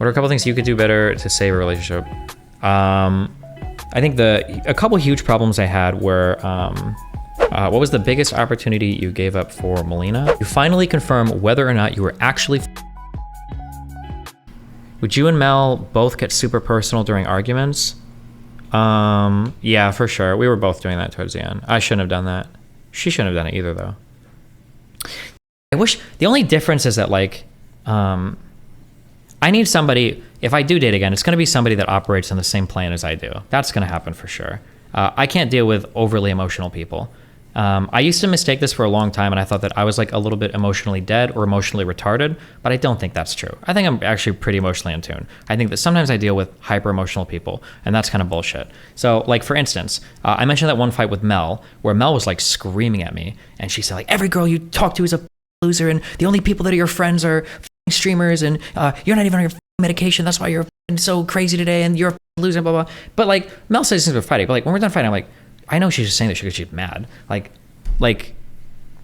What are a couple things you could do better to save a relationship? I think a couple huge problems I had were, what was the biggest opportunity you gave up for Melina? You finally confirm whether or not you were actually. Would you and Mel both get super personal during arguments? Yeah, for sure. We were both doing that towards the end. I shouldn't have done that. She shouldn't have done it either, though. I wish the only difference is that, like, I need somebody, if I do date again, it's going to be somebody that operates on the same plane as I do. That's going to happen for sure. I can't deal with overly emotional people. I used to mistake this for a long time, and I thought that I was like a little bit emotionally dead or emotionally retarded, but I don't think that's true. I think I'm actually pretty emotionally in tune. I think that sometimes I deal with hyper emotional people, and that's kind of bullshit. So, like, for instance, I mentioned that one fight with Mel where Mel was like screaming at me, and she said, like, every girl you talk to is a loser, and the only people that are your friends are streamers, and you're not even on your medication. That's why you're so crazy today, and you're a loser, blah, blah. But, like, Mel says things about fighting, but, like, when we're done fighting, I'm like, I know she's just saying this because she's mad. Like,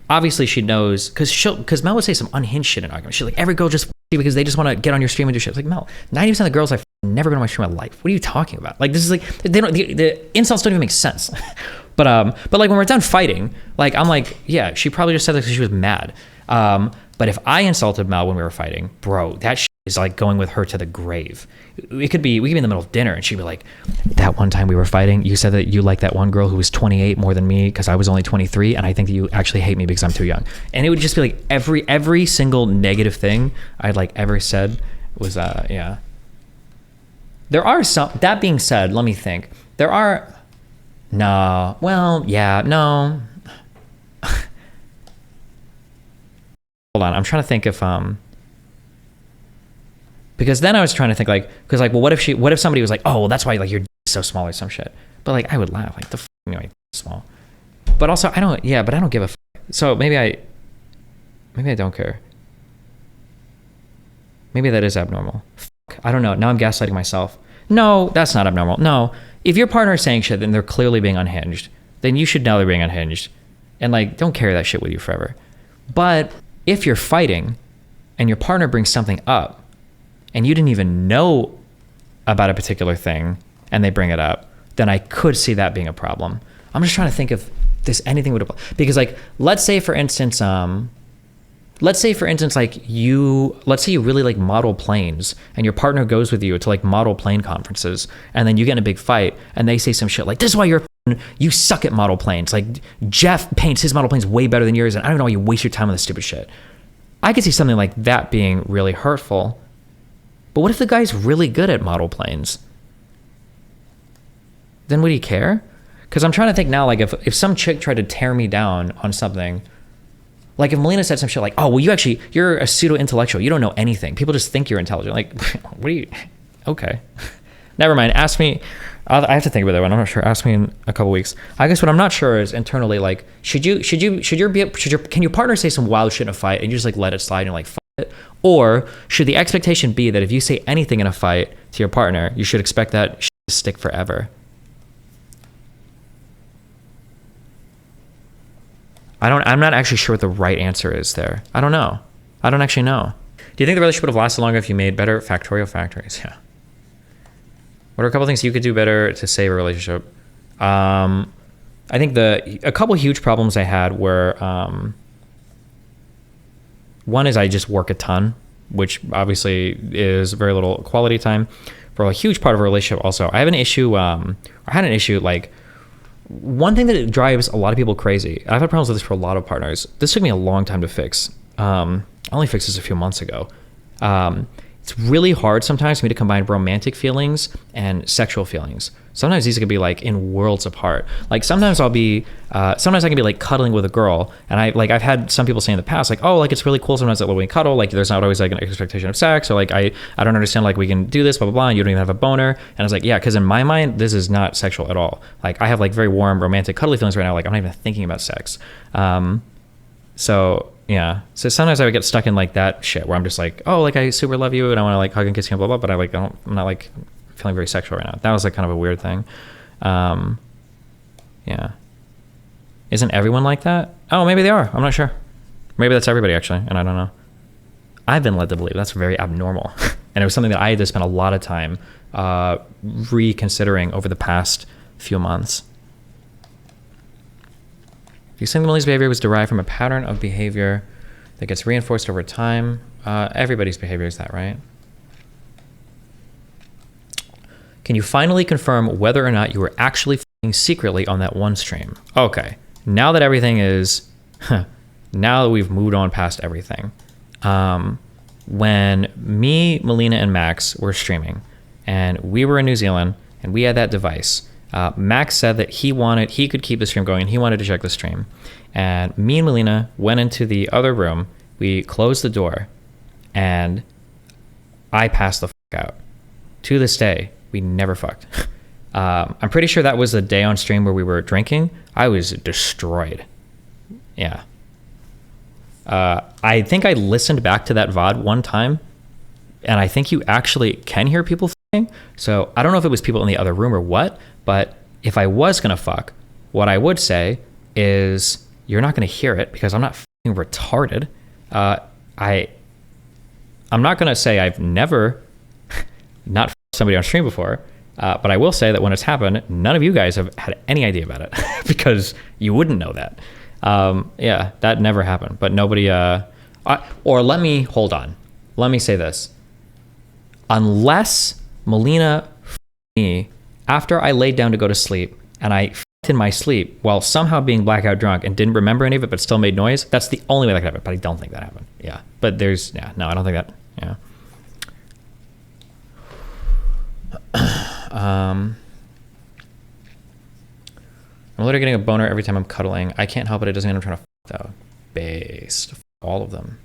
obviously she knows, because Mel would say some unhinged shit in arguments. She's like, every girl just you because they just want to get on your stream and do shit. It's like, Mel, 90% of the girls I've never been on my stream in my life. What are you talking about? Like, this is like, they don't, the insults don't even make sense. But like, when we're done fighting, like, I'm like, yeah, she probably just said that because she was mad. But if I insulted Mel when we were fighting, bro, that shit is like going with her to the grave. We could be in the middle of dinner and she'd be like, that one time we were fighting, you said that you like that one girl who was 28 more than me because I was only 23, and I think that you actually hate me because I'm too young. And it would just be like every single negative thing I'd like ever said was, yeah. There are some, that being said, let me think. There are, no, well, yeah, no. Hold on, I'm trying to think if, because then I was trying to think like, because like, well, what if somebody was like, oh, well, that's why like your d is so small or some shit. But like, I would laugh like the f anyway, small. But also I don't give a f. So maybe I don't care. Maybe that is abnormal. F, I don't know. Now I'm gaslighting myself. No, that's not abnormal. No, if your partner is saying shit, then they're clearly being unhinged. Then you should know they're being unhinged, and like, don't carry that shit with you forever. But if you're fighting and your partner brings something up and you didn't even know about a particular thing and they bring it up, then I could see that being a problem. I'm just trying to think if there's anything would apply. Because like, let's say for instance, like let's say you really like model planes and your partner goes with you to like model plane conferences, and then you get in a big fight and they say some shit like, this is why you suck at model planes. Like, Jeff paints his model planes way better than yours, and I don't know why you waste your time on this stupid shit. I could see something like that being really hurtful. But what if the guy's really good at model planes? Then would he care? Because I'm trying to think now, like, if some chick tried to tear me down on something, like if Melina said some shit like, oh, well, you're a pseudo-intellectual. You don't know anything. People just think you're intelligent. Like, what are you? Okay. Never mind. Ask me. I have to think about that one. I'm not sure. Ask me in a couple weeks. I guess what I'm not sure is internally, like, can your partner say some wild shit in a fight and you just like let it slide and like fuck it? Or should the expectation be that if you say anything in a fight to your partner, you should expect that shit to stick forever? I'm not actually sure what the right answer is there. I don't know. I don't actually know. Do you think the relationship would have lasted longer if you made better factorial factories? Yeah. What are a couple things you could do better to save a relationship? I think a couple huge problems I had were, one is I just work a ton, which obviously is very little quality time. For a huge part of a relationship also, I had an issue, like, one thing that drives a lot of people crazy, I've had problems with this for a lot of partners. This took me a long time to fix. I only fixed this a few months ago. It's really hard sometimes for me to combine romantic feelings and sexual feelings. Sometimes these could be like in worlds apart. Like sometimes I can be like cuddling with a girl, and I've had some people say in the past like, oh, like it's really cool sometimes that when we cuddle, like there's not always like an expectation of sex, or like I don't understand, like we can do this, blah blah blah, and you don't even have a boner. And I was like, yeah, because in my mind this is not sexual at all. Like I have like very warm romantic cuddly feelings right now. Like I'm not even thinking about sex. So yeah, so sometimes I would get stuck in like that shit where I'm just like, oh, like I super love you and I want to like hug and kiss you and blah blah, but I'm not like feeling very sexual right now. That was like kind of a weird thing. Yeah, isn't everyone like that? Oh, maybe they are. I'm not sure. Maybe that's everybody actually, and I don't know. I've been led to believe that's very abnormal. And it was something that I had to spend a lot of time reconsidering over the past few months. Do you think Millie's behavior was derived from a pattern of behavior that gets reinforced over time? Everybody's behavior is that, right? Can you finally confirm whether or not you were actually f***ing secretly on that one stream? Okay, now that everything is, now that we've moved on past everything, when me, Melina, and Max were streaming, and we were in New Zealand, and we had that device, Max said that he could keep the stream going, and he wanted to check the stream. And me and Melina went into the other room, we closed the door, and I passed the fuck out. To this day, we never fucked. I'm pretty sure that was the day on stream where we were drinking. I was destroyed. Yeah. I think I listened back to that VOD one time, and I think you actually can hear people fucking. So I don't know if it was people in the other room or what, but if I was gonna fuck, what I would say is you're not gonna hear it because I'm not fucking retarded. I'm not gonna say I've never not somebody on stream before, but I will say that when it's happened, none of you guys have had any idea about it because you wouldn't know that. Yeah, that never happened. But nobody, let me say this. Unless Melina me after I laid down to go to sleep and I in my sleep while somehow being blackout drunk and didn't remember any of it but still made noise, that's the only way that could happen. But I don't think that happened. Yeah, but no, I don't think that. Yeah. I'm literally getting a boner every time I'm cuddling. I can't help it. It doesn't mean I'm trying to though. Based. All of them.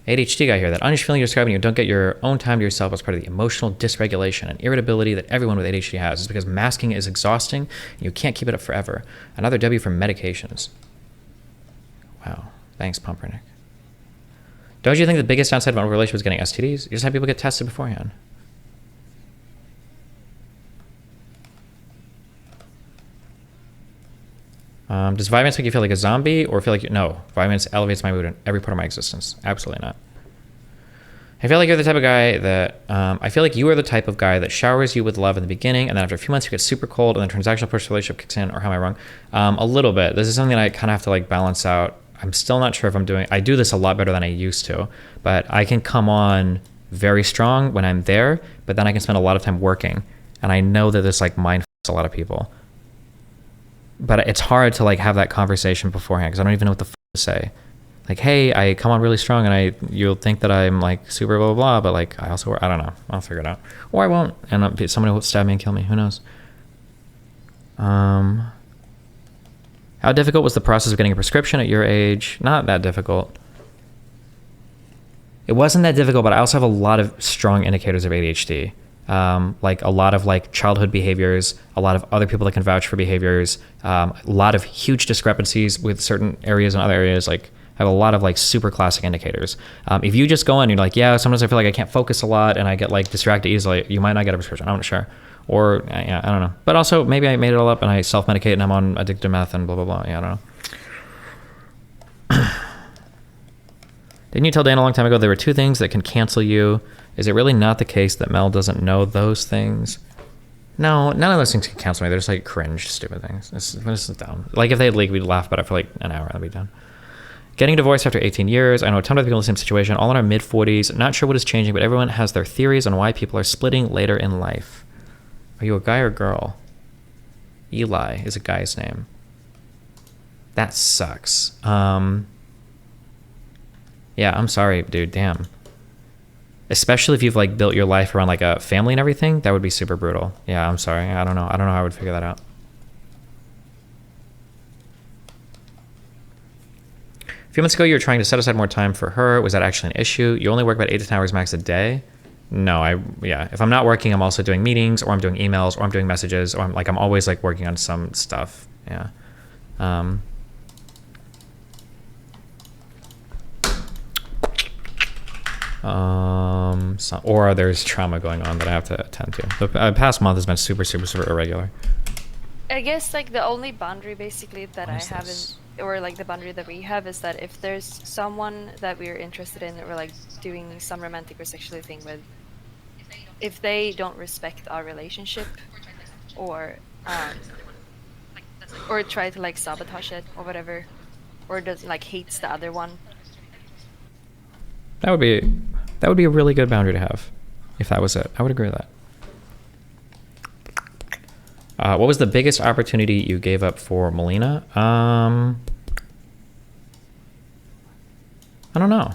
ADHD guy here. That honest feeling you're describing, you don't get your own time to yourself as part of the emotional dysregulation and irritability that everyone with ADHD has. Is because masking is exhausting and you can't keep it up forever. Another W for medications. Wow. Thanks, Pumpernick. Don't you think the biggest downside of an relationship is getting STDs? You just have people get tested beforehand. Does violence make you feel like a zombie or feel like no? Violence elevates my mood in every part of my existence. Absolutely not. I feel like you're the type of guy that I feel like you are the type of guy that showers you with love in the beginning, and then after a few months you get super cold, and then transactional push relationship kicks in. Or how am I wrong? A little bit. This is something that I kind of have to like balance out. I'm still not sure if I'm doing. I do this a lot better than I used to, but I can come on very strong when I'm there, but then I can spend a lot of time working, and I know that this like mind f***s a lot of people. But it's hard to like have that conversation beforehand because I don't even know what the f*** to say. Like, hey, I come on really strong and you'll think that I'm like super blah, blah, blah, but like I also, I don't know. I'll figure it out. Or I won't. And somebody will stab me and kill me. Who knows? How difficult was the process of getting a prescription at your age? Not that difficult. It wasn't that difficult, but I also have a lot of strong indicators of ADHD. Like a lot of like childhood behaviors, a lot of other people that can vouch for behaviors, a lot of huge discrepancies with certain areas and other areas. Like I have a lot of like super classic indicators. If you just go in and you're like, yeah, sometimes I feel like I can't focus a lot and I get like distracted easily, you might not get a prescription. I'm not sure. Or yeah, I don't know. But also maybe I made it all up and I self-medicate and I'm on addictive meth and blah, blah, blah. Yeah, I don't know. Didn't you tell Dan a long time ago there were two things that can cancel you? Is it really not the case that Mel doesn't know those things? No, none of those things can cancel me. They're just like cringe, stupid things. This is dumb. Like if they had leaked, we'd laugh about it for like an hour and I'd be done. Getting divorced after 18 years. I know a ton of people in the same situation, all in our mid-40s. Not sure what is changing, but everyone has their theories on why people are splitting later in life. Are you a guy or girl? Eli is a guy's name. That sucks. Yeah, I'm sorry, dude. Damn. Especially if you've like built your life around like a family and everything, that would be super brutal. Yeah, I'm sorry. I don't know how I would figure that out. A few months ago, you were trying to set aside more time for her. Was that actually an issue? You only work about 8 to 10 hours max a day? No, if I'm not working, I'm also doing meetings or I'm doing emails or I'm doing messages or I'm always like working on some stuff. Yeah. Or there's trauma going on that I have to attend to. The past month has been super, super, super irregular. I guess like the only boundary basically that I haven't, or like the boundary that we have is that if there's someone that we're interested in or like doing some romantic or sexual thing with, if they don't respect our relationship, or or try to like sabotage it or whatever, or does like hates the other one. That would be a really good boundary to have, if that was it. I would agree with that. What was the biggest opportunity you gave up for Melina? I don't know.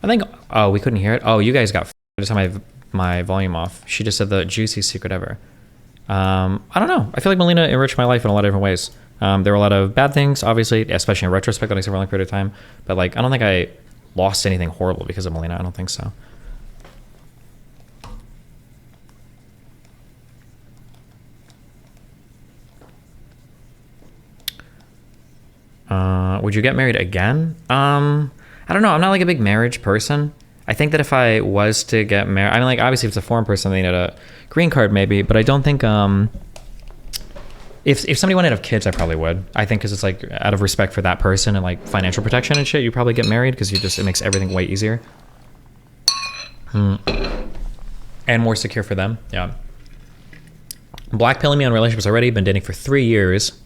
I think. Oh, we couldn't hear it. Oh, you guys got. I just had my volume off. She just said the juicy secret ever. I don't know. I feel like Melina enriched my life in a lot of different ways. There were a lot of bad things, obviously, especially in retrospect, that I said for a long period of time. But like, I don't think I lost anything horrible because of Melina. I don't think so. Would you get married again? I don't know. I'm not like a big marriage person. I think that if I was to get married, I mean, like, obviously, if it's a foreign person, they need a green card, maybe. But I don't think, if somebody wanted to have kids, I probably would. I think because it's like out of respect for that person and like financial protection and shit, you probably get married because it makes everything way easier. And more secure for them. Yeah. Blackpilling me on relationships already. Been dating for 3 years.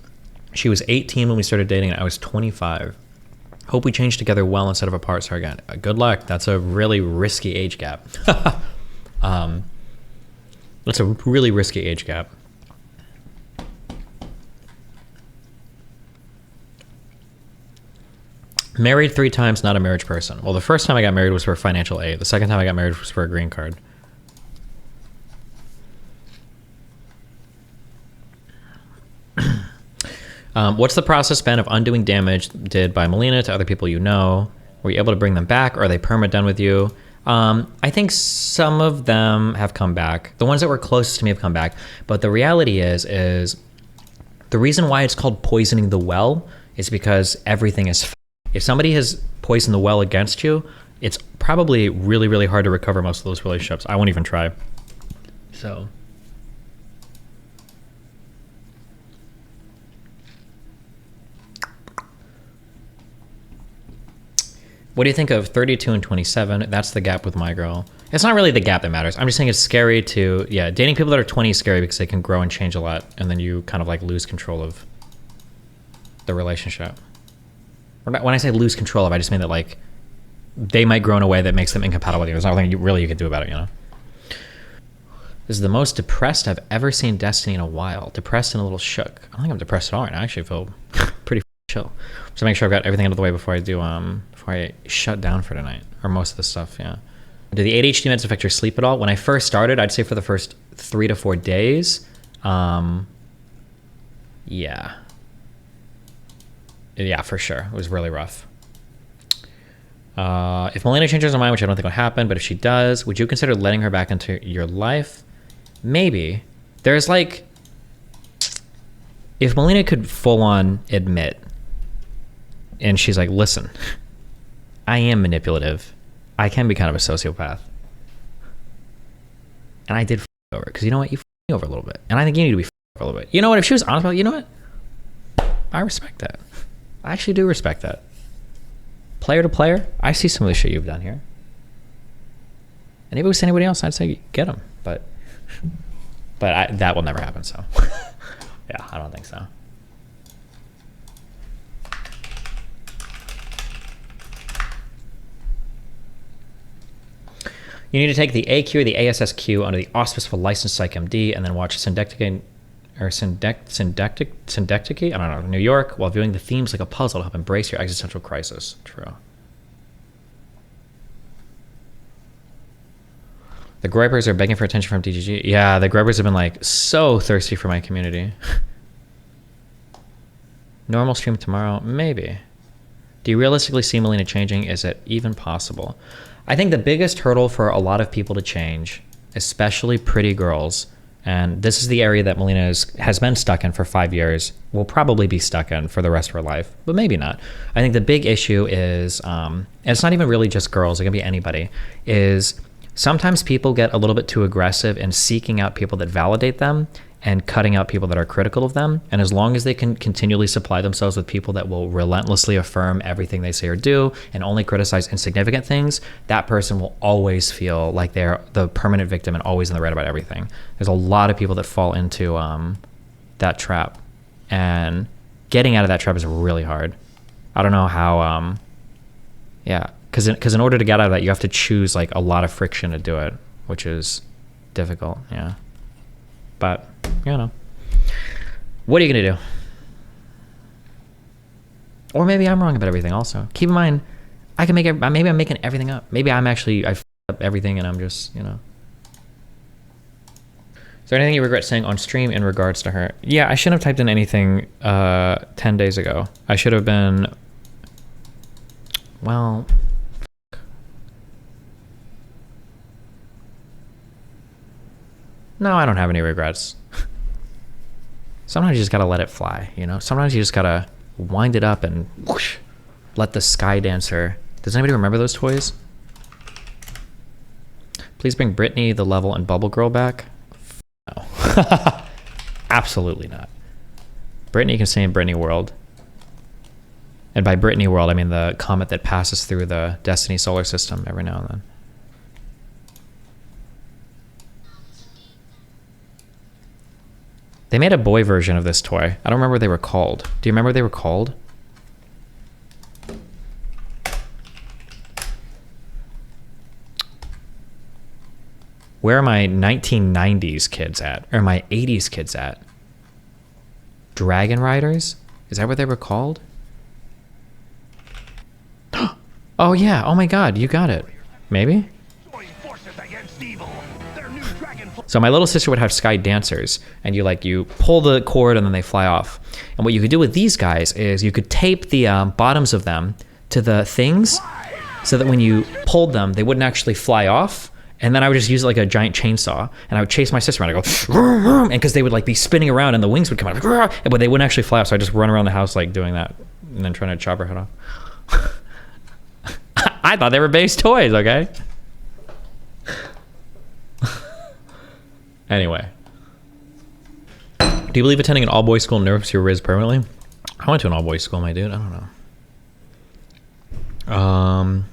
She was 18 when we started dating, and I was 25. Hope we change together well instead of apart. Sorry again. Good luck. That's a really risky age gap. That's a really risky age gap. Married 3 times, not a marriage person. Well, the first time I got married was for financial aid. The second time I got married was for a green card. What's the process been of undoing damage did by Melina to other people you know? Were you able to bring them back, or are they perma done with you? I think some of them have come back. The ones that were closest to me have come back. But the reality is the reason why it's called poisoning the well is because everything is. If somebody has poisoned the well against you, it's probably really, really hard to recover most of those relationships. I won't even try. So. What do you think of 32 and 27? That's the gap with my girl. It's not really the gap that matters. I'm just saying it's scary to, dating people that are 20 is scary because they can grow and change a lot, and then you kind of like lose control of the relationship. When I say lose control of, I just mean that like they might grow in a way that makes them incompatible with you. There's nothing you can do about it, you know? This is the most depressed I've ever seen Destiny in a while. Depressed and a little shook. I don't think I'm depressed at all right now. I actually feel pretty chill. So make sure I've got everything out of the way before I shut down for tonight, or most of the stuff. Yeah. Do the ADHD meds affect your sleep at all? When I first started, I'd say for the first 3 to 4 days. Yeah, for sure. It was really rough. If Melina changes her mind, which I don't think will happen, but if she does, would you consider letting her back into your life? Maybe. There's like, if Melina could full on admit, and she's like, listen, I am manipulative. I can be kind of a sociopath. And I did over, because you know what? You me over a little bit. And I think you need to be over a little bit. You know what? If she was honest about it, you know what? I respect that. I actually do respect that. Player to player, I see some of the shit you've done here. And if it was anybody else, I'd say get him. But that will never happen, so. Yeah, I don't think so. You need to take the AQ or the ASSQ under the auspice of a licensed PsychMD and then watch Syndectic, I don't know, New York, while viewing the themes like a puzzle to help embrace your existential crisis. True. The Groypers are begging for attention from DGG. Yeah, the Groypers have been like so thirsty for my community. Normal stream tomorrow? Maybe. Do you realistically see Melina changing? Is it even possible? I think the biggest hurdle for a lot of people to change, especially pretty girls, and this is the area that Melina has been stuck in for 5 years, will probably be stuck in for the rest of her life, but maybe not. I think the big issue is, and it's not even really just girls, it can be anybody, is sometimes people get a little bit too aggressive in seeking out people that validate them, and cutting out people that are critical of them. And as long as they can continually supply themselves with people that will relentlessly affirm everything they say or do and only criticize insignificant things, that person will always feel like they're the permanent victim and always in the right about everything. There's a lot of people that fall into that trap, and getting out of that trap is really hard. I don't know how, because in order to get out of that, you have to choose like a lot of friction to do it, which is difficult, yeah. But, you know, what are you going to do? Or maybe I'm wrong about everything also. Keep in mind, I can make it, maybe I'm making everything up. Maybe I f***ed up everything and I'm just, you know. Is there anything you regret saying on stream in regards to her? Yeah, I shouldn't have typed in anything 10 days ago. I should have been, well... No, I don't have any regrets. Sometimes you just gotta let it fly, you know? Sometimes you just gotta wind it up and whoosh, let the sky dancer. Does anybody remember those toys? Please bring Britney, The Level, and Bubble Girl back. No. Absolutely not. Britney can stay in Britney World. And by Britney World, I mean the comet that passes through the Destiny solar system every now and then. They made a boy version of this toy. I don't remember what they were called. Do you remember what they were called? Where are my 1990s kids at? Or my 80s kids at? Dragon Riders? Is that what they were called? Oh yeah, oh my god, you got it. Maybe? So my little sister would have sky dancers, and you pull the cord and then they fly off. And what you could do with these guys is you could tape the bottoms of them to the things so that when you pulled them, they wouldn't actually fly off. And then I would just use it like a giant chainsaw, and I would chase my sister around. I go, and because they would like be spinning around and the wings would come out, but they wouldn't actually fly off. So I just run around the house like doing that and then trying to chop her head off. I thought they were base toys, okay? Anyway. Do you believe attending an all-boys school nerfs your Riz permanently? I went to an all-boys school, my dude. I don't know.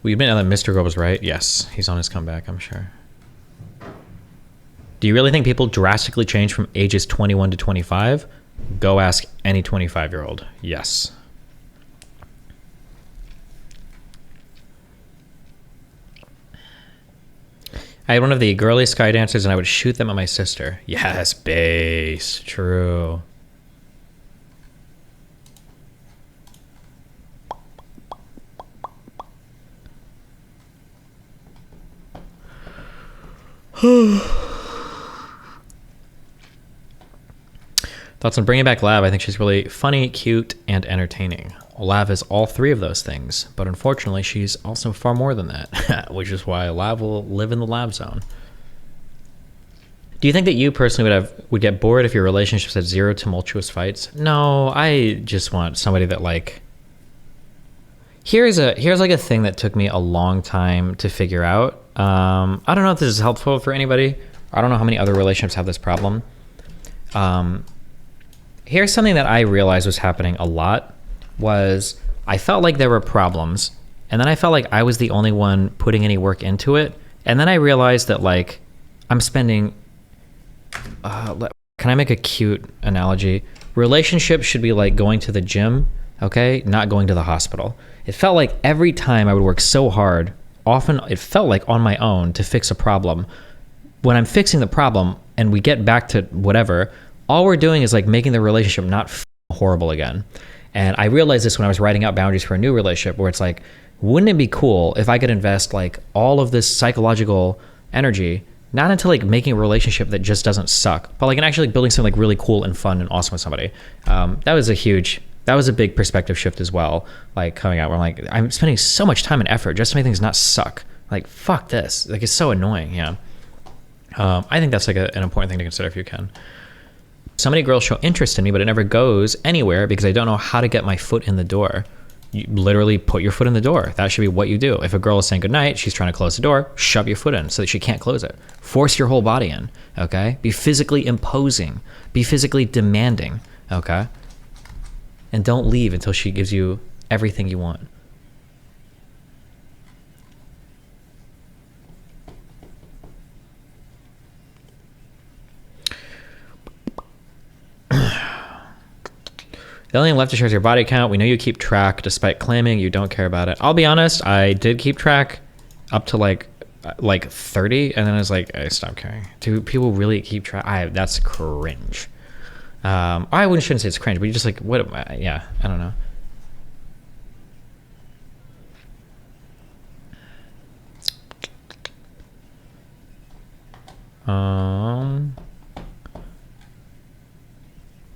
We admit now that Mr. Girl was right. Yes, he's on his comeback, I'm sure. Do you really think people drastically change from ages 21 to 25? Go ask any 25-year-old. Yes. I had one of the girly sky dancers and I would shoot them at my sister. Yes, base. True. Thoughts on bringing back Lav? I think she's really funny, cute, and entertaining. Lav is all three of those things, but unfortunately she's also far more than that, which is why Lav will live in the Lav zone. Do you think that you personally would get bored if your relationships had zero tumultuous fights? No, I just want somebody that like... Here's like a thing that took me a long time to figure out. I don't know if this is helpful for anybody. I don't know how many other relationships have this problem. Here's something that I realized was happening a lot. Was I felt like there were problems, and then I felt like I was the only one putting any work into it, and then I realized that like I'm spending can I make a cute analogy? Relationships should be like going to the gym, okay, not going to the hospital. It felt like every time I would work so hard, often it felt like on my own to fix a problem. When I'm fixing the problem and we get back to whatever, all we're doing is like making the relationship not horrible again. And I realized this when I was writing out boundaries for a new relationship, where it's like, wouldn't it be cool if I could invest like all of this psychological energy, not into like making a relationship that just doesn't suck, but like in actually building something like really cool and fun and awesome with somebody. That was a big perspective shift as well. Like coming out where I'm like, I'm spending so much time and effort just to make things not suck. Like, fuck this. Like, it's so annoying, yeah. I think that's like an important thing to consider if you can. So many girls show interest in me, but it never goes anywhere because I don't know how to get my foot in the door. You literally put your foot in the door. That should be what you do. If a girl is saying goodnight, she's trying to close the door, shove your foot in so that she can't close it. Force your whole body in, okay? Be physically imposing. Be physically demanding, okay? And don't leave until she gives you everything you want. The alien left shows your body count. We know you keep track despite claiming you don't care about it. I'll be honest, I did keep track up to like 30, and then I was like, I stopped caring. Do people really keep track? That's cringe. Shouldn't say it's cringe, but you just like, what? Yeah, I don't know.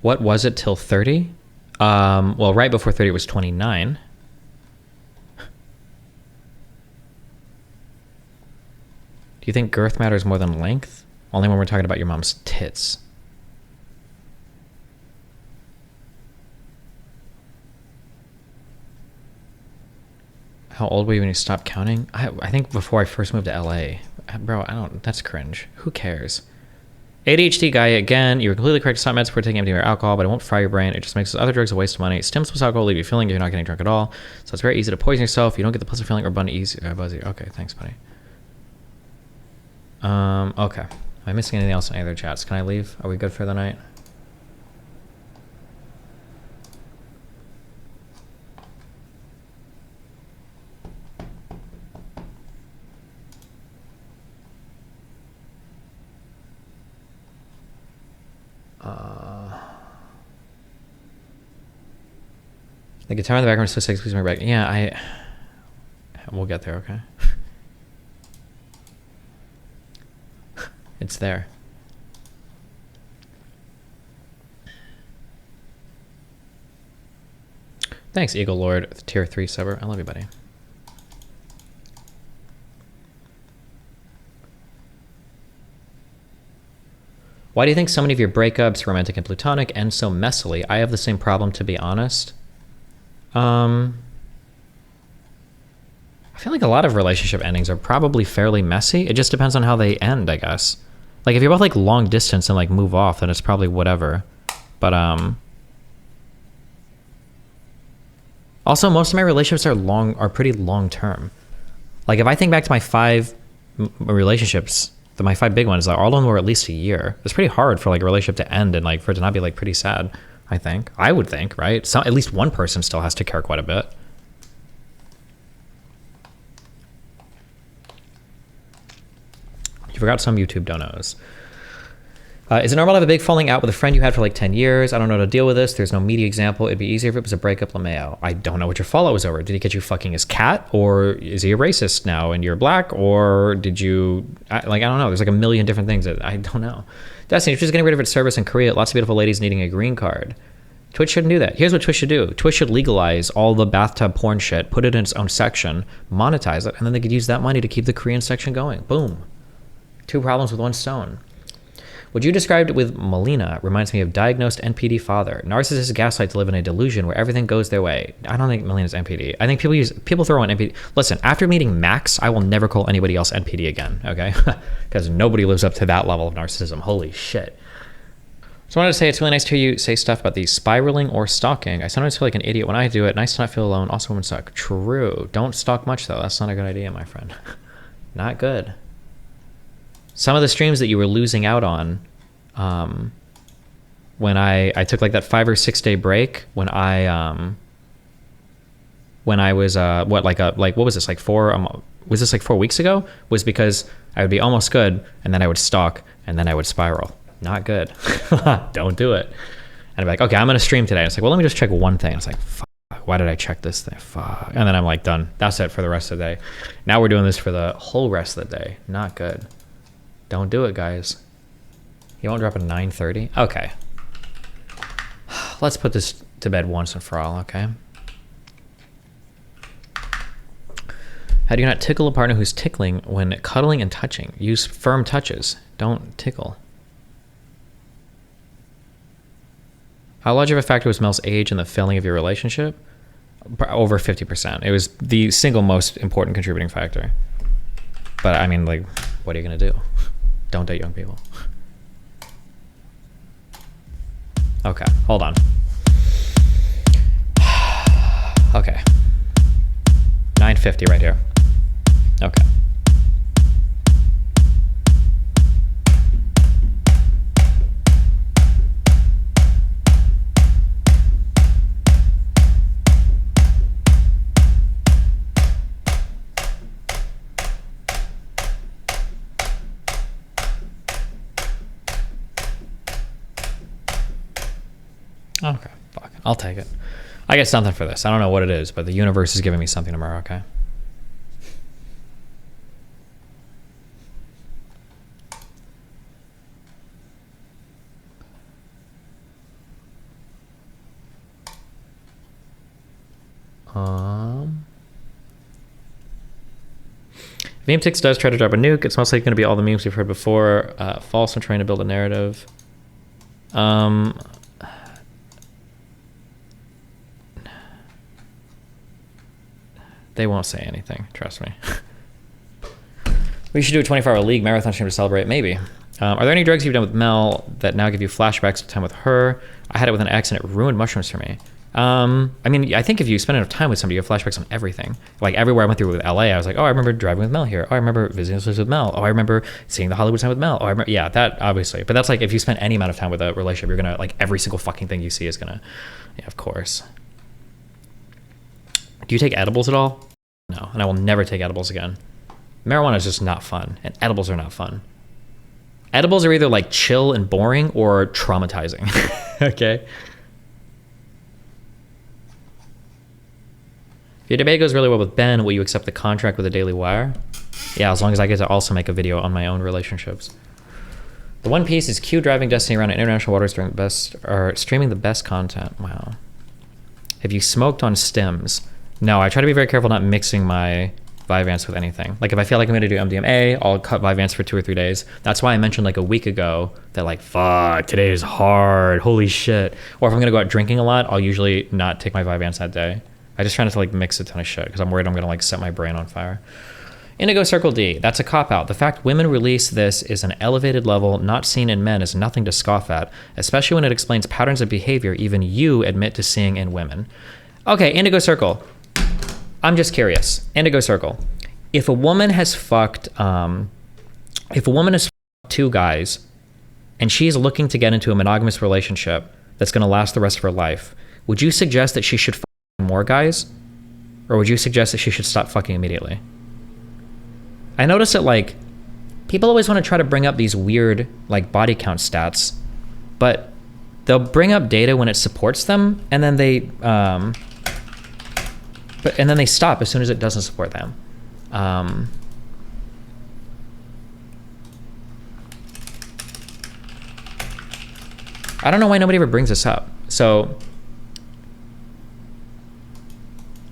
What was it till 30? Well, right before 30 was 29. Do you think girth matters more than length? Only when we're talking about your mom's tits. How old were you when you stopped counting? I think before I first moved to LA. Bro, that's cringe. Who cares? ADHD guy again. You were completely correct to stop meds before taking MDMA or alcohol, but it won't fry your brain. It just makes other drugs a waste of money. Stims plus alcohol leave you feeling you're not getting drunk at all. So it's very easy to poison yourself. You don't get the pleasant feeling or buzzy. Okay, thanks, buddy. Okay. Am I missing anything else in any other chats? Can I leave? Are we good for the night? The guitar in the background is so sick. Please bring it back. Yeah, we'll get there. Okay. It's there. Thanks, Eagle Lord, tier 3 subber. I love you, buddy. Why do you think so many of your breakups, romantic and platonic, end so messily? I have the same problem, to be honest. I feel like a lot of relationship endings are probably fairly messy. It just depends on how they end, I guess. Like, if you're both, like, long distance and, like, move off, then it's probably whatever. But, also, most of my relationships are pretty long-term. Like, if I think back to my 5 relationships, my 5 big ones, all of them were at least a year. It's pretty hard for, like, a relationship to end and, like, for it to not be, like, pretty sad, I think. I would think, right? So, at least one person still has to care quite a bit. You forgot some YouTube donos. Is it normal to have a big falling out with a friend you had for like 10 years? I don't know how to deal with this. There's no media example. It'd be easier if it was a breakup, LMAO. I don't know what your fallout was over. Did he get you fucking his cat? Or is he a racist now and you're black? Or did you... I don't know. There's like a million different things that I don't know. Destiny, Twitch is getting rid of its service in Korea. Lots of beautiful ladies needing a green card. Twitch shouldn't do that. Here's what Twitch should do. Twitch should legalize all the bathtub porn shit, put it in its own section, monetize it, and then they could use that money to keep the Korean section going. Boom. 2 problems with 1 stone. What you described with Melina reminds me of diagnosed NPD father. Narcissists gaslight to live in a delusion where everything goes their way. I don't think Melina's NPD. I think people throw on NPD. Listen, after meeting Max, I will never call anybody else NPD again, okay? Because nobody lives up to that level of narcissism. Holy shit. So I wanted to say it's really nice to hear you say stuff about the spiraling or stalking. I sometimes feel like an idiot when I do it. Nice to not feel alone. Also, women suck. True. Don't stalk much, though. That's not a good idea, my friend. Not good. Some of the streams that you were losing out on, when I took like that 5 or 6 day break, when I was what was this, like 4 was this like 4 weeks ago? Was because I would be almost good and then I would stalk and then I would spiral. Not good. Don't do it. And I'd be like, okay, I'm gonna stream today. And it's like, well, let me just check one thing. It's like, fuck, why did I check this thing? Fuck. And then I'm like, done. That's it for the rest of the day. Now we're doing this for the whole rest of the day. Not good. Don't do it, guys. You won't drop at 9:30? Okay. Let's put this to bed once and for all, okay? How do you not tickle a partner who's tickling when cuddling and touching? Use firm touches. Don't tickle. How large of a factor was Mel's age in the failing of your relationship? Over 50%. It was the single most important contributing factor. But I mean, like, what are you gonna do? Don't date young people. Okay, hold on. Okay. 950 right here. Okay. Okay, fuck. I'll take it. I get something for this. I don't know what it is, but the universe is giving me something tomorrow, okay? If Meme6 does try to drop a nuke, it's mostly going to be all the memes we've heard before. False and trying to build a narrative. They won't say anything, trust me. We should do a 24-hour league marathon stream to celebrate, maybe. Are there any drugs you've done with Mel that now give you flashbacks to time with her? I had it with an ex and it ruined mushrooms for me. I mean, I think if you spend enough time with somebody, you have flashbacks on everything. Like everywhere I went through with LA, I was like, oh, I remember driving with Mel here. Oh, I remember visiting this place with Mel. Oh, I remember seeing the Hollywood sign with Mel. Oh, I remember, yeah, that obviously. But that's like, if you spend any amount of time with a relationship, you're gonna, like, every single fucking thing you see is gonna, yeah, of course. Do you take edibles at all? No, and I will never take edibles again. Marijuana is just not fun, and edibles are not fun. Edibles are either like chill and boring or traumatizing. Okay? If your debate goes really well with Ben, will you accept the contract with the Daily Wire? Yeah, as long as I get to also make a video on my own relationships. The One Piece is Q driving Destiny around in international waters during the best, or streaming the best content. Wow. Have you smoked on stims? No, I try to be very careful not mixing my Vyvanse with anything. Like if I feel like I'm gonna do MDMA, I'll cut Vyvanse for 2 or 3 days. That's why I mentioned like a week ago that like, fuck, today is hard, holy shit. Or if I'm gonna go out drinking a lot, I'll usually not take my Vyvanse that day. I just try not to like mix a ton of shit because I'm worried I'm gonna like set my brain on fire. Indigo Circle D, that's a cop-out. The fact women release this is an elevated level not seen in men is nothing to scoff at, especially when it explains patterns of behavior even you admit to seeing in women. Okay, Indigo Circle. I'm just curious. Indigo Circle. If a woman has fucked 2 guys and she's looking to get into a monogamous relationship that's going to last the rest of her life, would you suggest that she should fuck more guys? Or would you suggest that she should stop fucking immediately? I notice that like people always want to try to bring up these weird like body count stats, but they'll bring up data when it supports them and then they and then they stop as soon as it doesn't support them. I don't know why nobody ever brings this up. So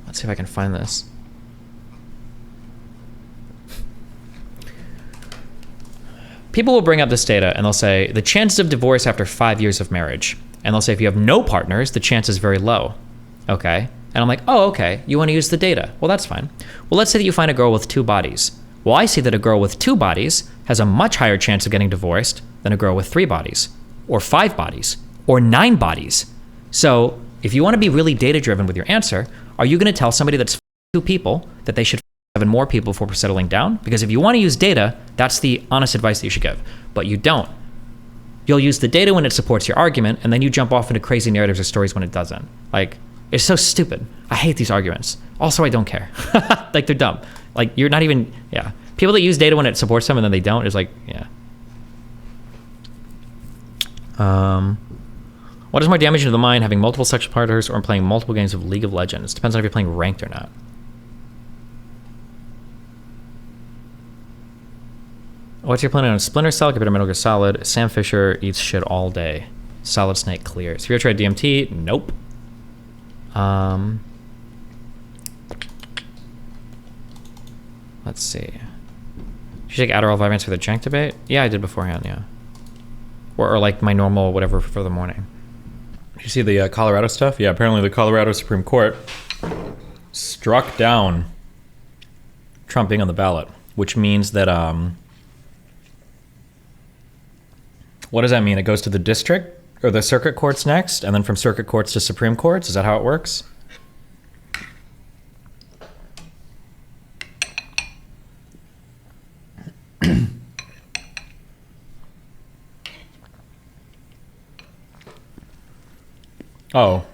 let's see if I can find this. People will bring up this data and they'll say the chances of divorce after 5 years of marriage. And they'll say if you have no partners, the chance is very low. Okay. And I'm like, oh, okay, you want to use the data. Well, that's fine. Well, let's say that you find a girl with 2 bodies. Well, I see that a girl with 2 bodies has a much higher chance of getting divorced than a girl with 3 bodies, or 5 bodies, or 9 bodies. So if you want to be really data-driven with your answer, are you going to tell somebody that's 2 people that they should 7 more people before settling down? Because if you want to use data, that's the honest advice that you should give. But you don't. You'll use the data when it supports your argument, and then you jump off into crazy narratives or stories when it doesn't. Like, it's so stupid. I hate these arguments. Also, I don't care. Like, they're dumb. Like, you're not even, yeah. People that use data when it supports them and then they don't is like, yeah. What is more damaging to the mind, having multiple sexual partners or playing multiple games of League of Legends? Depends on if you're playing ranked or not. What's your plan on Splinter Cell? Give it a Metal Gear Solid. Sam Fisher eats shit all day. Solid Snake clears. Have you ever tried DMT? Nope. Let's see. Did you take Adderall Vyvanse for the jank debate? Yeah, I did beforehand, yeah. Or like my normal whatever for the morning. You see the Colorado stuff? Yeah, apparently the Colorado Supreme Court struck down Trump being on the ballot, which means that, what does that mean? It goes to the district or the circuit courts next, and then from circuit courts to Supreme Courts? Is that how it works? Oh.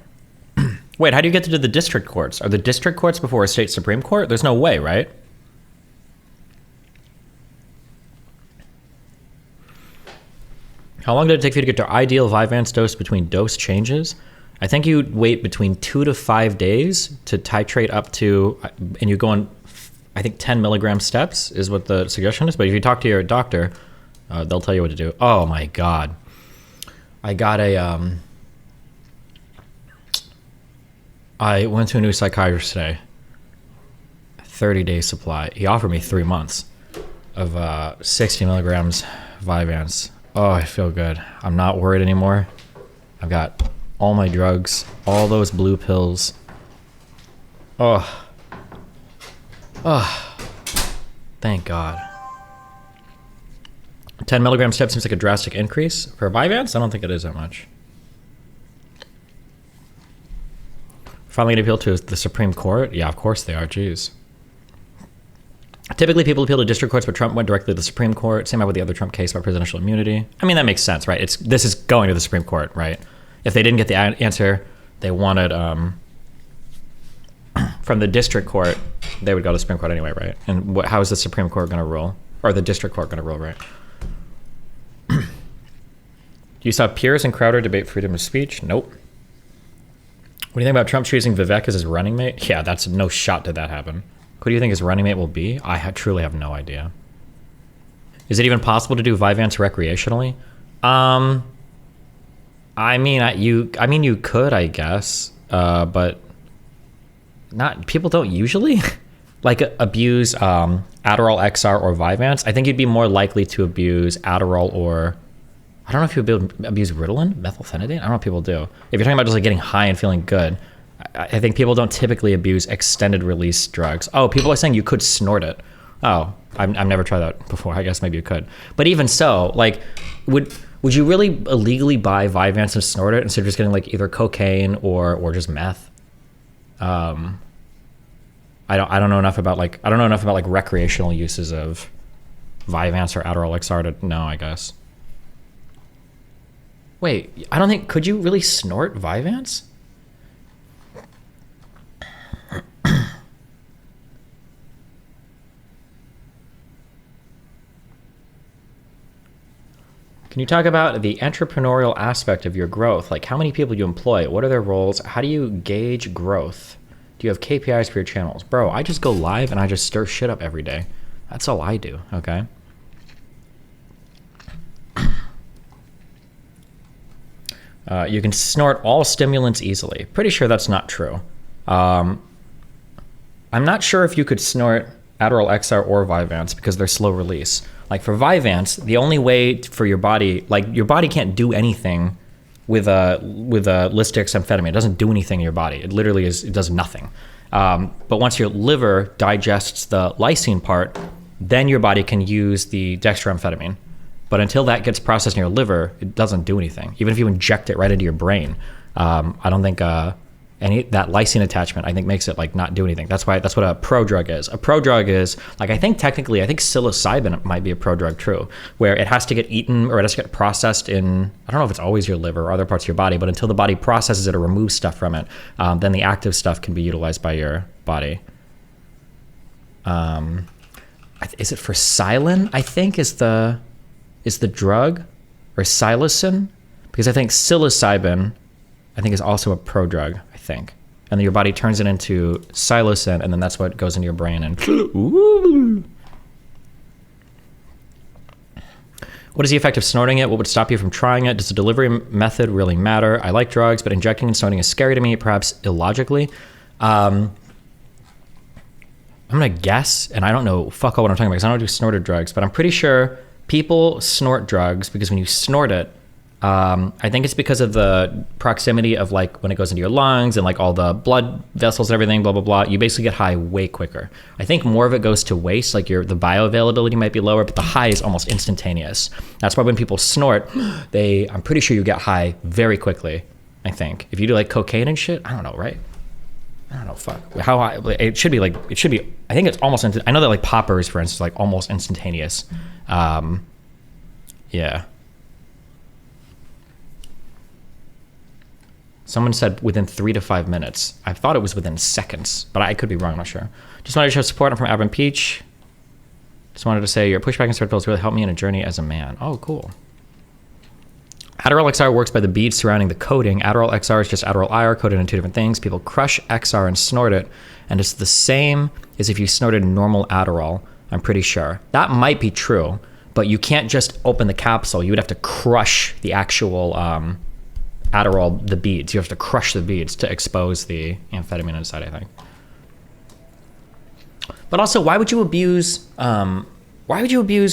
Wait, how do you get to the district courts? Are the district courts before a state Supreme Court? There's no way, right? How long did it take for you to get to ideal Vyvanse dose between dose changes? I think you'd wait between 2 to 5 days to titrate up to, and you go on, I think 10 milligram steps is what the suggestion is. But if you talk to your doctor, they'll tell you what to do. Oh my God. I got I went to a new psychiatrist today. 30-day supply. He offered me 3 months of 60 milligrams Vyvanse. Oh, I feel good. I'm not worried anymore. I've got all my drugs, all those blue pills. Oh. Oh. Thank God. 10 milligram step seems like a drastic increase. For Vyvanse, I don't think it is that much. Finally going to appeal to the Supreme Court? Yeah, of course they are. Jeez. Typically, people appeal to district courts, but Trump went directly to the Supreme Court. Same with the other Trump case about presidential immunity. I mean, that makes sense, right? This is going to the Supreme Court, right? If they didn't get the answer they wanted from the district court, they would go to the Supreme Court anyway, right? And how is the Supreme Court going to rule? Or the district court going to rule, right? You saw Piers and Crowder debate freedom of speech? Nope. What do you think about Trump choosing Vivek as his running mate? Yeah, that's no shot did that happen. Who do you think his running mate will be? I truly have no idea. Is it even possible to do Vyvanse recreationally? I mean, you could, I guess, but not. People don't usually like abuse Adderall XR or Vyvanse. I think you'd be more likely to abuse Adderall or I don't know if you abuse Ritalin, methylphenidate. I don't know what people do. If you're talking about just like getting high and feeling good, I think people don't typically abuse extended release drugs. Oh, people are saying you could snort it. Oh, I've never tried that before. I guess maybe you could. But even so, like, would you really illegally buy Vyvanse and snort it instead of just getting like either cocaine or just meth? I don't know enough about like recreational uses of Vyvanse or Adderall XR to know, I guess. Wait, I don't think, could you really snort Vyvanse? Can you talk about the entrepreneurial aspect of your growth? Like how many people you employ? What are their roles? How do you gauge growth? Do you have KPIs for your channels? Bro, I just go live and I just stir shit up every day. That's all I do, okay? You can snort all stimulants easily. Pretty sure that's not true. I'm not sure if you could snort Adderall XR or Vyvanse because they're slow release. Like for Vyvanse, the only way for your body, like your body can't do anything with a lisdexamfetamine. It doesn't do anything in your body. It literally it does nothing. But once your liver digests the lysine part, then your body can use the dextroamphetamine. But until that gets processed in your liver, it doesn't do anything. Even if you inject it right into your brain, I don't think that lysine attachment, I think, makes it like not do anything. That's what a prodrug is. A prodrug is like, I think psilocybin might be a prodrug, true, where it has to get eaten or it has to get processed in, I don't know if it's always your liver or other parts of your body, but until the body processes it or removes stuff from it, then the active stuff can be utilized by your body. Is it for psilocin, I think, is the drug, or psilocin? Because I think psilocybin, I think, is also a prodrug, I think. And then your body turns it into psilocin, and then that's what goes into your brain. And ooh. What is the effect of snorting it? What would stop you from trying it? Does the delivery method really matter? I like drugs, but injecting and snorting is scary to me, perhaps illogically. I'm going to guess, and I don't know fuck all what I'm talking about because I don't do snorted drugs, but I'm pretty sure people snort drugs because when you snort it, I think it's because of the proximity of like when it goes into your lungs and like all the blood vessels and everything, blah, blah, blah. You basically get high way quicker. I think more of it goes to waste, like the bioavailability might be lower, but the high is almost instantaneous. That's why when people snort, I'm pretty sure you get high very quickly, I think. If you do like cocaine and shit, I don't know, right? I don't know, fuck. How high? It should be, I think it's almost, I know that like poppers, for instance, like almost instantaneous. Yeah. Someone said within 3 to 5 minutes. I thought it was within seconds, but I could be wrong, I'm not sure. Just wanted to show support. I'm from Ab and Peach. Just wanted to say your pushback and start pills really helped me in a journey as a man. Oh, cool. Adderall XR works by the beads surrounding the coating. Adderall XR is just Adderall IR coated in 2 different things. People crush XR and snort it, and it's the same as if you snorted normal Adderall, I'm pretty sure. That might be true, but you can't just open the capsule. You would have to crush the actual Adderall, the beads. You have to crush the beads to expose the amphetamine inside, I think. But also, why would you abuse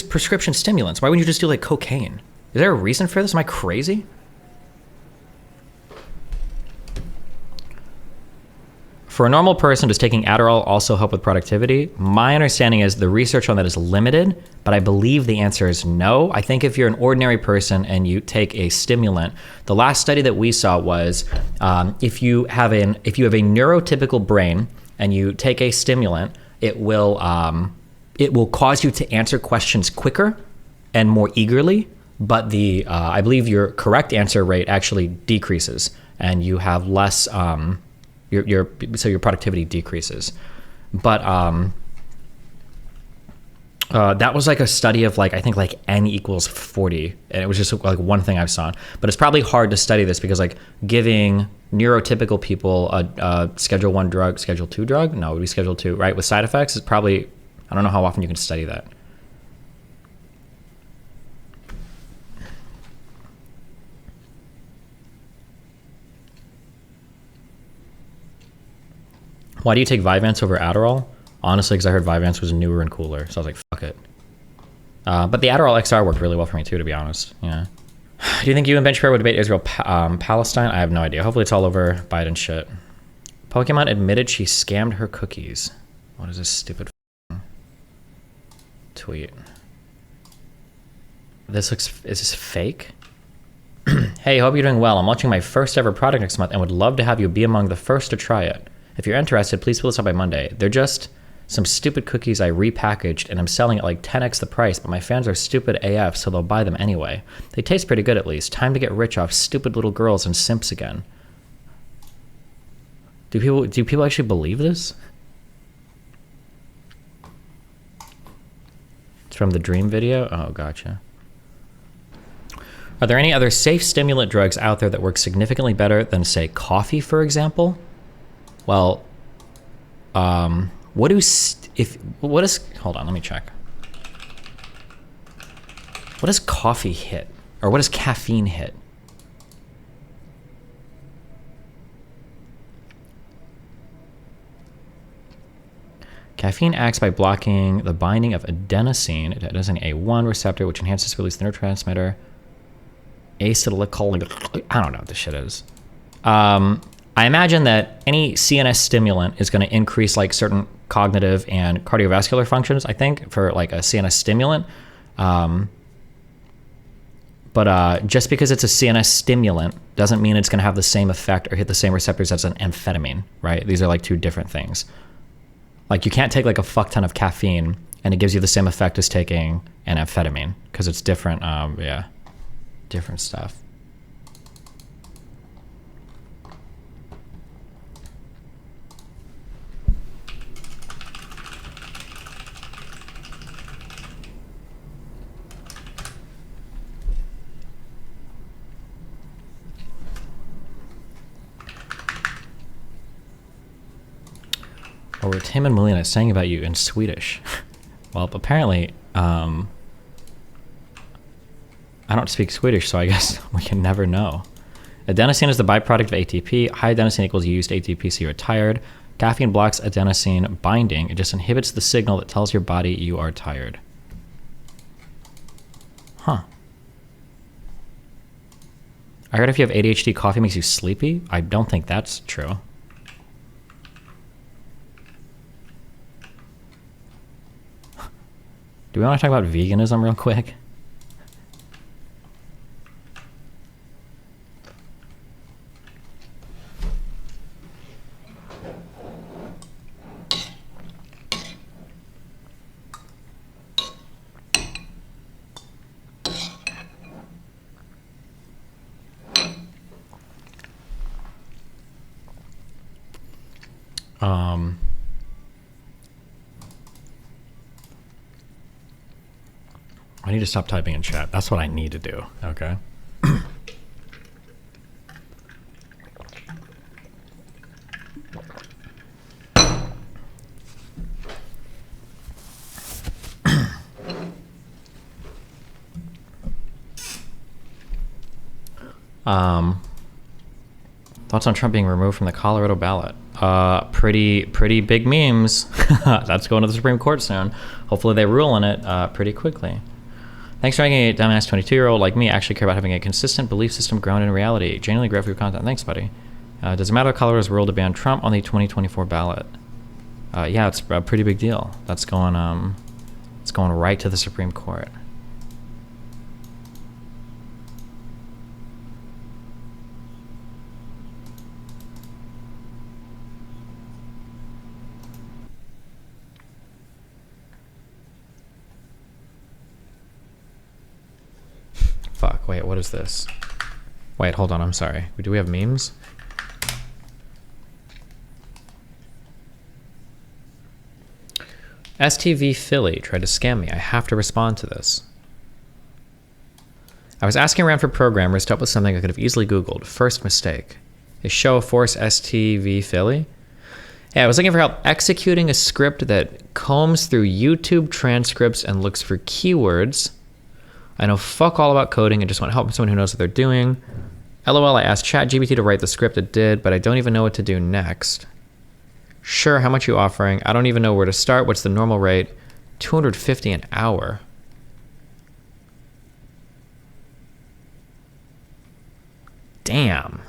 prescription stimulants? Why wouldn't you just do like cocaine? Is there a reason for this? Am I crazy? For a normal person, does taking Adderall also help with productivity? My understanding is the research on that is limited, but I believe the answer is no. I think if you're an ordinary person and you take a stimulant, the last study that we saw was if you have a neurotypical brain and you take a stimulant, it will cause you to answer questions quicker and more eagerly. But I believe your correct answer rate actually decreases, and you have less. So your productivity decreases. But that was like a study of like I think like n equals 40, and it was just like one thing I saw. But it's probably hard to study this because like giving neurotypical people a Schedule 1 drug, Schedule 2 drug, no, it would be Schedule 2, right, with side effects is probably, I don't know how often you can study that. Why do you take Vyvanse over Adderall? Honestly, because I heard Vyvanse was newer and cooler, so I was like, fuck it. But the Adderall XR worked really well for me too, to be honest. Yeah. Do you think you and Ben Shapiro would debate Israel Palestine? I have no idea. Hopefully it's all over Biden shit. Pokemon admitted she scammed her cookies. What is this stupid tweet? Is this fake? Hey, hope you're doing well. I'm launching my first ever product next month and would love to have you be among the first to try it. If you're interested, please fill this out by Monday. They're just some stupid cookies I repackaged and I'm selling at like 10x the price, but my fans are stupid AF, so they'll buy them anyway. They taste pretty good at least. Time to get rich off stupid little girls and simps again. Do people actually believe this? It's from the Dream video? Oh, gotcha. Are there any other safe stimulant drugs out there that work significantly better than, say, coffee, for example? Well, hold on, let me check. What does coffee hit? Or what does caffeine hit? Caffeine acts by blocking the binding of adenosine. It has an A1 receptor, which enhances release the neurotransmitter. Acetyl, I don't know what this shit is. I imagine that any CNS stimulant is going to increase like certain cognitive and cardiovascular functions, I think, for like a CNS stimulant. But just because it's a CNS stimulant doesn't mean it's going to have the same effect or hit the same receptors as an amphetamine, right? These are like two different things. Like you can't take like a fuck ton of caffeine and it gives you the same effect as taking an amphetamine because it's different, yeah, different stuff. Or were Tim and Melina saying about you in Swedish? Well, apparently, I don't speak Swedish, so I guess we can never know. Adenosine is the byproduct of ATP. High adenosine equals you used ATP, so you're tired. Caffeine blocks adenosine binding. It just inhibits the signal that tells your body you are tired. Huh. I heard if you have ADHD, coffee makes you sleepy. I don't think that's true. Do we want to talk about veganism real quick? I need to stop typing in chat. That's what I need to do. Okay. Thoughts on Trump being removed from the Colorado ballot? Pretty big memes. That's going to the Supreme Court soon. Hopefully they rule on it pretty quickly. Thanks for making a dumbass 22-year-old like me actually care about having a consistent belief system grounded in reality. Genuinely grateful for your content. Thanks, buddy. Does it matter if Colorado's ruled to ban Trump on the 2024 ballot? Yeah, it's a pretty big deal. That's going it's going right to the Supreme Court. Fuck, wait, what is this? Wait, hold on, I'm sorry. Do we have memes? STV Philly tried to scam me. I have to respond to this. I was asking around for programmers to help with something I could have easily Googled. First mistake. Is show of force STV Philly? Yeah, I was looking for help executing a script that combs through YouTube transcripts and looks for keywords. I know fuck all about coding and just want help from someone who knows what they're doing. LOL, I asked ChatGPT to write the script. It did, but I don't even know what to do next. Sure, how much are you offering? I don't even know where to start. What's the normal rate? $250 an hour. Damn.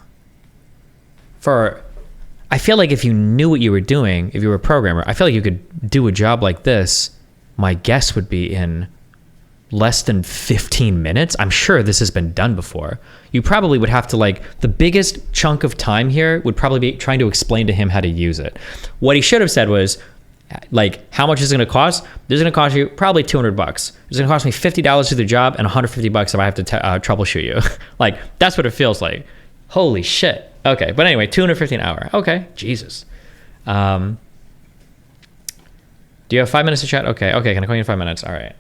I feel like if you knew what you were doing, if you were a programmer, I feel like you could do a job like this. My guess would be in less than 15 minutes. I'm sure this has been done before. You probably would have to, like, the biggest chunk of time here would probably be trying to explain to him how to use it. What he should have said was, like, how much is it going to cost? This is going to cost you probably $200. It's going to cost me $50 to do the job and $150 if I have to troubleshoot you. Like, that's what it feels like. Holy shit. Okay, but anyway, $250 an hour. Okay, Jesus. Do you have 5 minutes to chat? Okay, can I call you in 5 minutes? All right.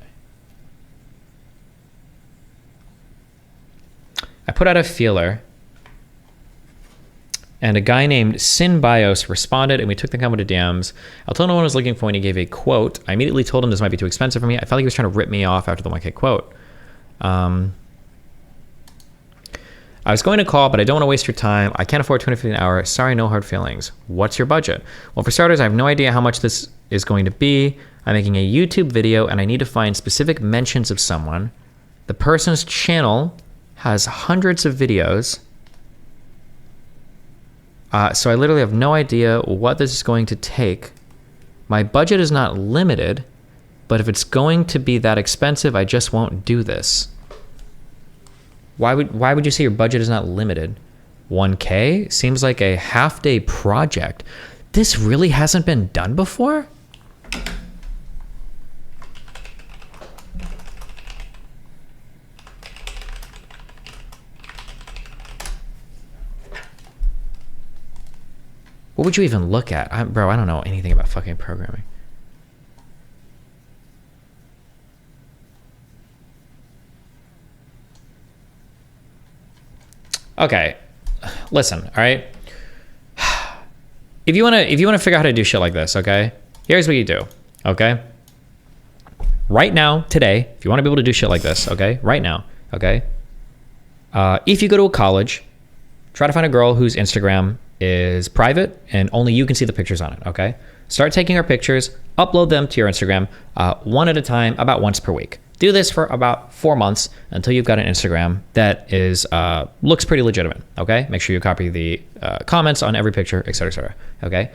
I put out a feeler, and a guy named Sinbios responded, and we took the comment to DMs. I told him what I was looking for, and he gave a quote. I immediately told him this might be too expensive for me. I felt like he was trying to rip me off after the 1K quote. I was going to call, but I don't want to waste your time. I can't afford $250 an hour. Sorry, no hard feelings. What's your budget? Well, for starters, I have no idea how much this is going to be. I'm making a YouTube video, and I need to find specific mentions of someone. The person's channel has hundreds of videos. So I literally have no idea what this is going to take. My budget is not limited, but if it's going to be that expensive, I just won't do this. Why would you say your budget is not limited? 1K seems like a half-day project. This really hasn't been done before? What would you even look at? Bro, I don't know anything about fucking programming. Okay, listen, all right? If you wanna figure out how to do shit like this, okay? Here's what you do, okay? Right now, today, if you wanna be able to do shit like this, okay? Right now, okay? If you go to a college, try to find a girl whose Instagram is private and only you can see the pictures on it, okay? Start taking her pictures, upload them to your Instagram one at a time, about once per week. Do this for about 4 months until you've got an Instagram that is looks pretty legitimate, okay? Make sure you copy the comments on every picture, et cetera, okay?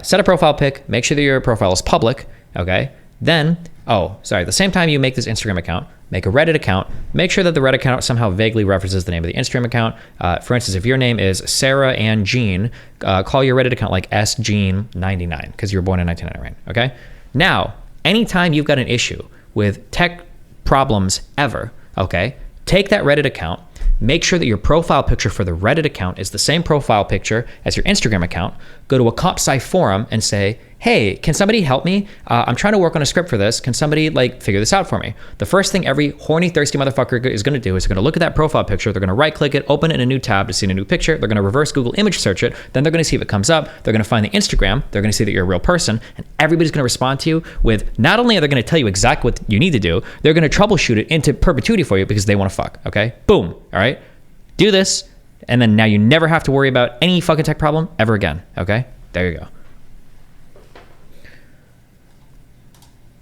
Set a profile pic. Make sure that your profile is public, okay? Then, the same time you make this Instagram account, make a Reddit account. Make sure that the Reddit account somehow vaguely references the name of the Instagram account. For instance, if your name is Sarah Ann Jean, call your Reddit account like SJean99 because you were born in 1999, okay? Now, anytime you've got an issue with tech problems ever, okay, take that Reddit account, make sure that your profile picture for the Reddit account is the same profile picture as your Instagram account, go to a comp sci forum and say, hey, can somebody help me? I'm trying to work on a script for this. Can somebody figure this out for me? The first thing every horny, thirsty motherfucker is going to do is they're going to look at that profile picture. They're going to right click it, open it in a new tab to see a new picture. They're going to reverse Google image search it. Then they're going to see if it comes up. They're going to find the Instagram. They're going to see that you're a real person. And everybody's going to respond to you with, not only are they going to tell you exactly what you need to do, they're going to troubleshoot it into perpetuity for you because they want to fuck. Okay? Boom. All right? Do this. And then now you never have to worry about any fucking tech problem ever again. Okay? There you go.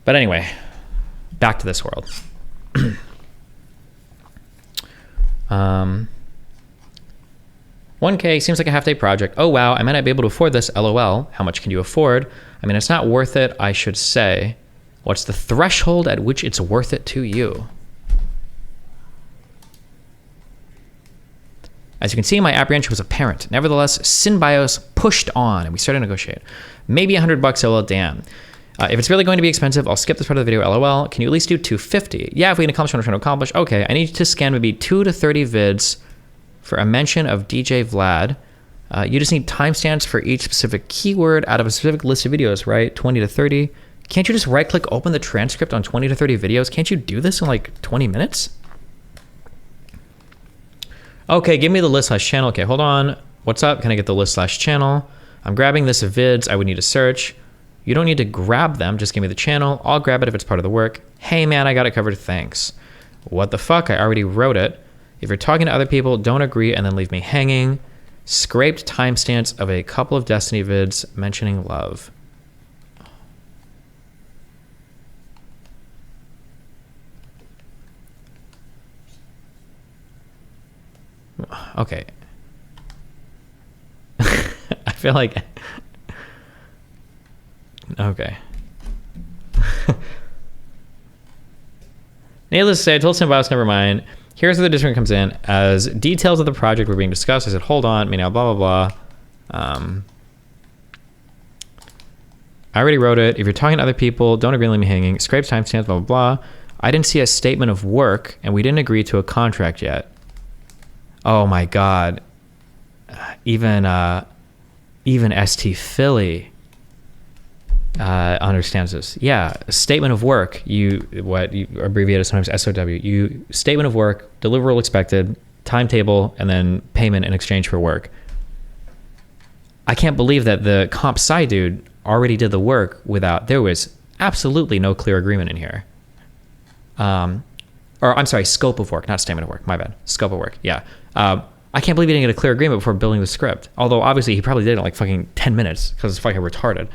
But anyway, back to this world. 1K seems like a half-day project. Oh, wow, I might not be able to afford this. LOL. How much can you afford? I mean, it's not worth it, I should say. What's the threshold at which it's worth it to you? As you can see, my apprehension was apparent. Nevertheless, Synbios pushed on, and we started to negotiate. Maybe $100, LOL, damn. If it's really going to be expensive, I'll skip this part of the video, LOL. Can you at least do 250? Yeah, if we can accomplish what I'm trying to accomplish. Okay, I need to scan maybe 2 to 30 vids for a mention of DJ Vlad. You just need timestamps for each specific keyword out of a specific list of videos, right? 20 to 30. Can't you just right-click, open the transcript on 20 to 30 videos? Can't you do this in like 20 minutes? Okay, give me the list/channel. Okay, hold on. What's up? Can I get the list/channel? I'm grabbing this vids. I would need to search. You don't need to grab them, just give me the channel. I'll grab it if it's part of the work. Hey man, I got it covered, thanks. What the fuck, I already wrote it. If you're talking to other people, don't agree and then leave me hanging. Scraped timestamps of a couple of Destiny vids mentioning love. Okay. I feel like... Okay. Needless to say, I told Synbios, never mind. Here's where the disagreement comes in. As details of the project were being discussed, I said, hold on, blah, blah, blah. I already wrote it. If you're talking to other people, don't agree, leave me hanging. Scrape timestamps, blah, blah, blah. I didn't see a statement of work, and we didn't agree to a contract yet. Oh my God. Even ST Philly understands this. Yeah, a statement of work. You abbreviate it sometimes SOW. You statement of work, deliverable expected, timetable, and then payment in exchange for work. I can't believe that the comp sci dude already did the work without. There was absolutely no clear agreement in here. Or I'm sorry, scope of work, not statement of work. My bad. Scope of work. Yeah. I can't believe he didn't get a clear agreement before building the script. Although obviously he probably did it in like fucking 10 minutes because it's fucking retarded.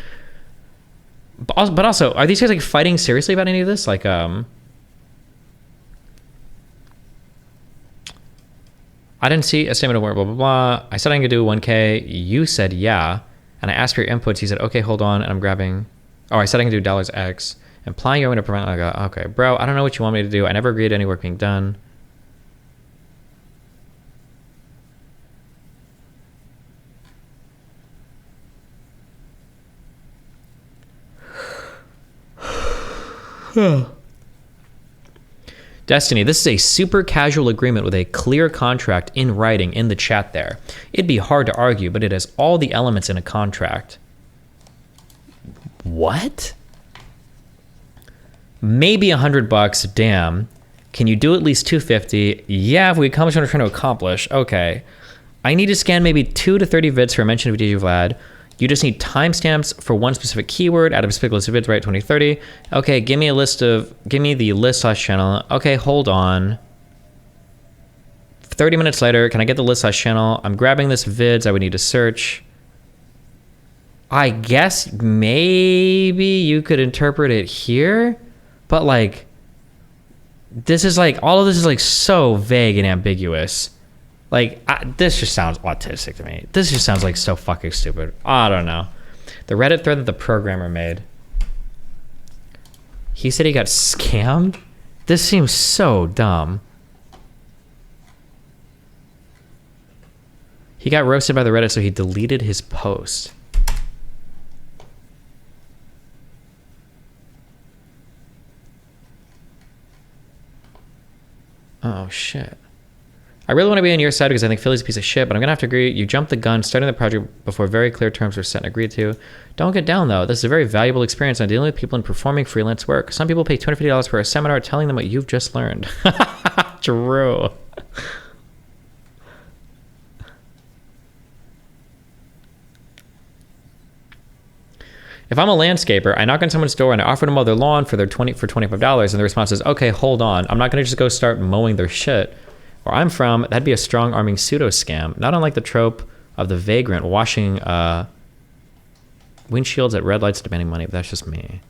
But also, are these guys like fighting seriously about any of this? Like, I didn't see a statement of work, blah, blah, blah. I said I could do 1K. You said yeah. And I asked for your inputs. He said, okay, hold on. And I'm grabbing, I said I can do $X. Implying you're going to prevent, okay, bro, I don't know what you want me to do. I never agreed to any work being done. Destiny, this is a super casual agreement with a clear contract in writing in the chat there. It'd be hard to argue, but it has all the elements in a contract. What? Maybe $100, damn. Can you do at least 250? Yeah, if we accomplish what we're trying to accomplish. Okay. I need to scan maybe 2 to 30 vids for a mention of DJ Vlad. You just need timestamps for one specific keyword out of a specific list of vids, right? 2030. Okay, give me the list/channel. Okay, hold on. 30 minutes later, can I get the list/channel? I'm grabbing this vids I would need to search. I guess maybe you could interpret it here, but like, This is like, all of this is like so vague and ambiguous. Like, this just sounds autistic to me. This just sounds like so fucking stupid. I don't know. The Reddit thread that the programmer made. He said he got scammed? This seems so dumb. He got roasted by the Reddit, so he deleted his post. Oh, shit. I really want to be on your side because I think Philly's a piece of shit, but I'm going to have to agree. You jumped the gun starting the project before very clear terms were set and agreed to. Don't get down, though. This is a very valuable experience on dealing with people and performing freelance work. Some people pay $250 for a seminar telling them what you've just learned. True. If I'm a landscaper, I knock on someone's door and I offer to mow their lawn for $25, and the response is, okay, hold on. I'm not going to just go start mowing their shit. Where I'm from, that'd be a strong-arming pseudo-scam, not unlike the trope of the vagrant washing windshields at red lights demanding money, but that's just me.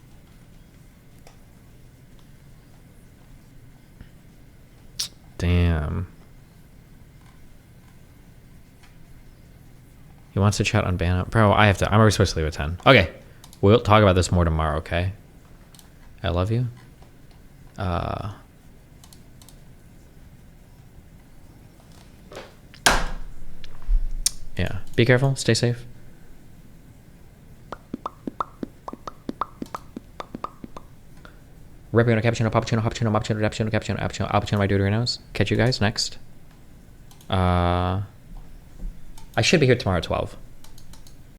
Damn. He wants to chat on Banner. Bro, I'm already supposed to leave at 10. Okay. We'll talk about this more tomorrow, okay? I love you. Yeah. Be careful. Stay safe. Repping on a cappuccino, poppuccino, hoppuccino, moppuccino, cappuccino, cappuccino, appuccino, alpuccino, my dude knows. Catch you guys next. I should be here tomorrow at 12.